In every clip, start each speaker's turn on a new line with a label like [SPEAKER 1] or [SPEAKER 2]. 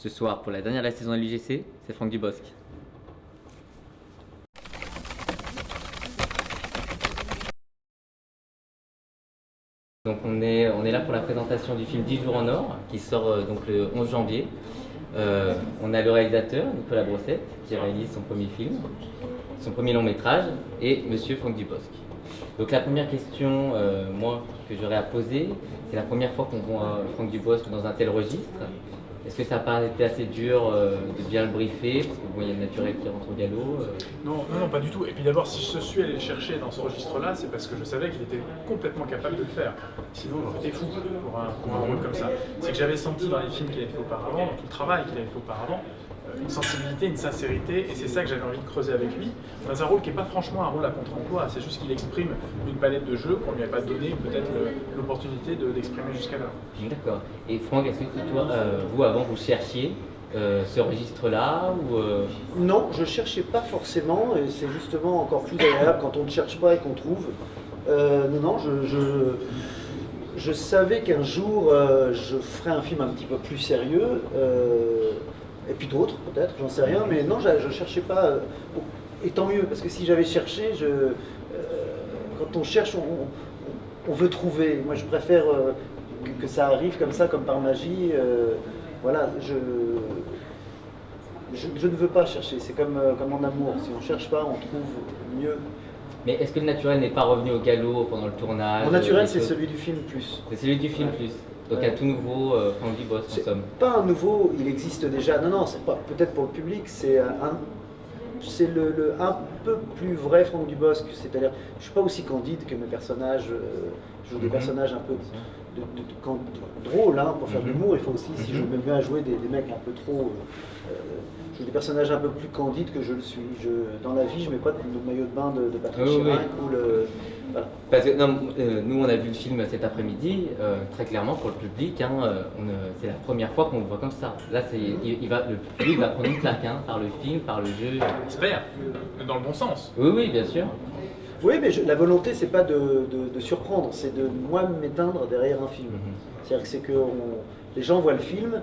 [SPEAKER 1] Ce soir, pour la dernière de la saison de l'UGC, c'est Franck Dubosc. Donc on est là pour la présentation du film 10 jours en or, qui sort donc le 11 janvier. On a le réalisateur, Nicolas Brossette, qui réalise son premier film, son premier long métrage, et monsieur Franck Dubosc. Donc la première question, moi, que j'aurais à poser, c'est la première fois qu'on voit Franck Dubosc dans un tel registre. Est-ce que ça n'a pas été assez dur de bien le briefer, parce que bon, il y a le naturel qui rentre au galop
[SPEAKER 2] Non, pas du tout. Et puis d'abord, si je suis allé le chercher dans ce registre-là, c'est parce que je savais qu'il était complètement capable de le faire. Sinon, j'étais fou pour un rôle comme ça. C'est que j'avais senti dans les films qu'il avait fait auparavant, dans tout le travail qu'il avait fait auparavant, une sensibilité, une sincérité, et c'est ça que j'avais envie de creuser avec lui, dans un rôle qui n'est pas franchement un rôle à contre-emploi, c'est juste qu'il exprime une palette de jeux qu'on ne lui a pas donné peut-être l'opportunité d'exprimer jusqu'alors.
[SPEAKER 1] D'accord. Et Franck, est-ce que toi, vous avant, vous cherchiez ce registre-là ou
[SPEAKER 3] Non, je ne cherchais pas forcément, et c'est justement encore plus agréable quand on ne cherche pas et qu'on trouve. Non, je savais qu'un jour je ferais un film un petit peu plus sérieux, et puis d'autres peut-être, j'en sais rien, mais non, je ne cherchais pas, et tant mieux, parce que si j'avais cherché, quand on cherche, on veut trouver. Moi je préfère que ça arrive comme ça, comme par magie. Voilà, je ne veux pas chercher, c'est comme en amour, si on ne cherche pas, on trouve mieux.
[SPEAKER 1] Mais est-ce que le naturel n'est pas revenu au galop pendant le tournage?
[SPEAKER 3] Mon naturel, c'est celui du film plus.
[SPEAKER 1] C'est celui du film plus. Donc un tout nouveau Franck Dubosc en somme.
[SPEAKER 3] Pas un nouveau, il existe déjà. Non, c'est pas peut-être pour le public, c'est le un peu plus vrai Franck Dubosc. C'est-à-dire, je suis pas aussi candide que mes personnages. Je joue des personnages un peu drôles, hein, pour faire de l'humour. Il faut aussi, si je me mets à jouer des mecs un peu trop. Je joue des personnages un peu plus candides que je le suis. Dans la vie, je mets pas de maillot de bain de Patrick Chirac ou le. Voilà.
[SPEAKER 1] Parce que non, nous on a vu le film cet après-midi, très clairement pour le public, hein, c'est la première fois qu'on le voit comme ça. Là, le public va prendre une claque hein, par le film, par le jeu.
[SPEAKER 2] J'espère, dans le bon sens.
[SPEAKER 1] Oui, bien sûr.
[SPEAKER 3] Oui, mais la volonté, c'est pas de surprendre, c'est de moi m'éteindre derrière un film. C'est-à-dire que les gens voient le film,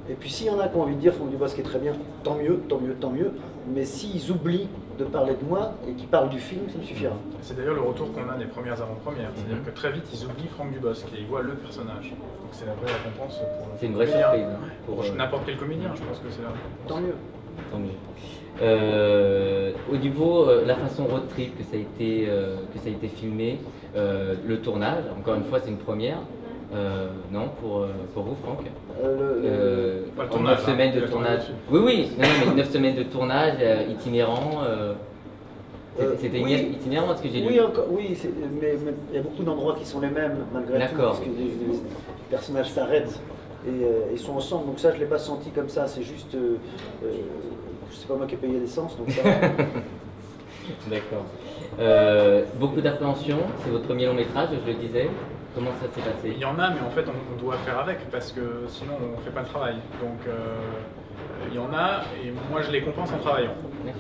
[SPEAKER 3] et puis s'il y en a qui ont envie de dire Franck Dubosc est très bien, tant mieux. Mais s'ils oublient de parler de moi et qu'ils parlent du film, ça me suffira.
[SPEAKER 2] C'est d'ailleurs le retour qu'on a des premières avant-premières, c'est-à-dire que très vite ils oublient Franck Dubosc et ils voient le personnage. Donc c'est la vraie récompense pour
[SPEAKER 1] C'est une vraie surprise. Hein,
[SPEAKER 2] pour n'importe quel comédien, je pense que c'est la récompense.
[SPEAKER 3] Tant mieux.
[SPEAKER 1] Au niveau la façon road trip que ça a été filmé, le tournage, encore une fois c'est une première. Non, pour vous Franck
[SPEAKER 2] 9
[SPEAKER 1] semaines de tournage. Oui, mais 9 semaines de tournage itinérant. C'était itinérant ce que j'ai lu.
[SPEAKER 3] Oui, mais il y a beaucoup d'endroits qui sont les mêmes malgré tout, parce que les personnages s'arrêtent et sont ensemble. Donc ça, je ne l'ai pas senti comme ça. C'est juste, c'est pas moi qui ai payé l'essence, donc ça.
[SPEAKER 1] D'accord. Beaucoup d'appréhension. C'est votre premier long métrage, je le disais. Comment ça s'est passé?
[SPEAKER 2] Il y en a, mais en fait, on doit faire avec parce que sinon, on ne fait pas le travail. Donc, il y en a, et moi, je les compense en travaillant.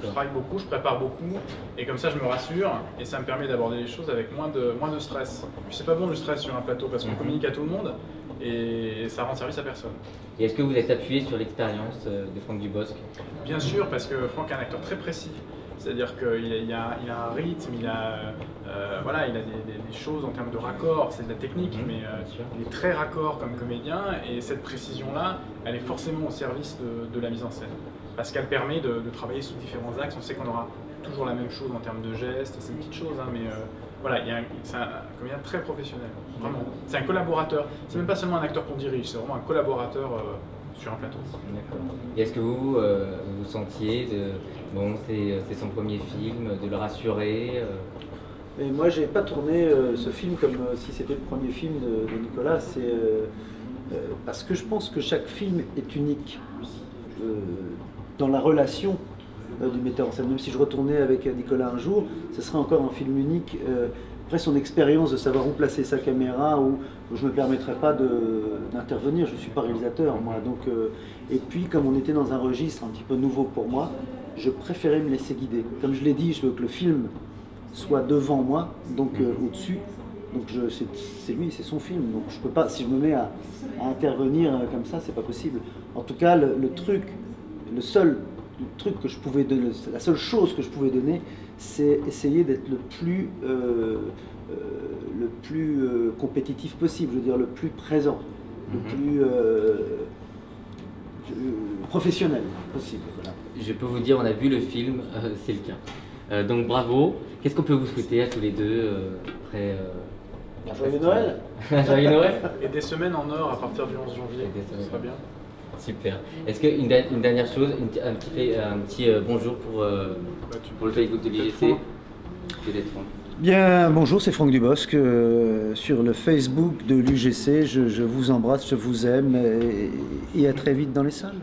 [SPEAKER 2] Je travaille beaucoup, je prépare beaucoup, et comme ça, je me rassure, et ça me permet d'aborder les choses avec moins de stress. Puis, c'est pas bon le stress sur un plateau parce qu'on communique à tout le monde, et ça rend service à personne.
[SPEAKER 1] Et est-ce que vous êtes appuyé sur l'expérience de Franck Dubosc?
[SPEAKER 2] Bien sûr, parce que Franck est un acteur très précis. C'est-à-dire qu'il a un rythme, il a des choses en termes de raccord, c'est de la technique, mais il est très raccord comme comédien, et cette précision-là, elle est forcément au service de la mise en scène. Parce qu'elle permet de travailler sous différents axes, on sait qu'on aura toujours la même chose en termes de gestes, c'est une petite chose, hein, mais voilà, c'est un comédien très professionnel, vraiment. C'est un collaborateur, c'est même pas seulement un acteur qu'on dirige, c'est vraiment un collaborateur sur un plateau.
[SPEAKER 1] D'accord. Et est-ce que vous sentiez, c'est son premier film, de le rassurer
[SPEAKER 3] Mais moi, j'ai pas tourné ce film comme si c'était le premier film de Nicolas. C'est parce que je pense que chaque film est unique dans la relation du metteur en scène. Même si je retournais avec Nicolas un jour, ce serait encore un film unique. Après son expérience de savoir où placer sa caméra, où je ne me permettrais pas d'intervenir, je ne suis pas réalisateur moi. Donc, et puis comme on était dans un registre un petit peu nouveau pour moi, je préférais me laisser guider. Comme je l'ai dit, je veux que le film soit devant moi, donc au-dessus, Donc c'est lui, c'est son film. Donc je peux pas, si je me mets à intervenir comme ça, c'est pas possible. En tout cas, le seul truc que je pouvais donner, la seule chose que je pouvais donner, c'est essayer d'être le plus compétitif possible, je veux dire le plus présent, le plus professionnel possible. Voilà.
[SPEAKER 1] Je peux vous dire, on a vu le film, c'est le cas. Donc bravo. Qu'est-ce qu'on peut vous souhaiter à tous les deux après
[SPEAKER 3] Joyeux Noël.
[SPEAKER 1] Joyeux Noël.
[SPEAKER 2] Et des semaines en or à partir du 11 janvier, ce serait bien.
[SPEAKER 1] Super. Est-ce qu'une dernière chose, un petit bonjour pour le Facebook de l'IGC? Peut-être Franck.
[SPEAKER 3] Bien, bonjour, c'est Franck Dubosc. Sur le Facebook de l'UGC, je vous embrasse, je vous aime et à très vite dans les salles.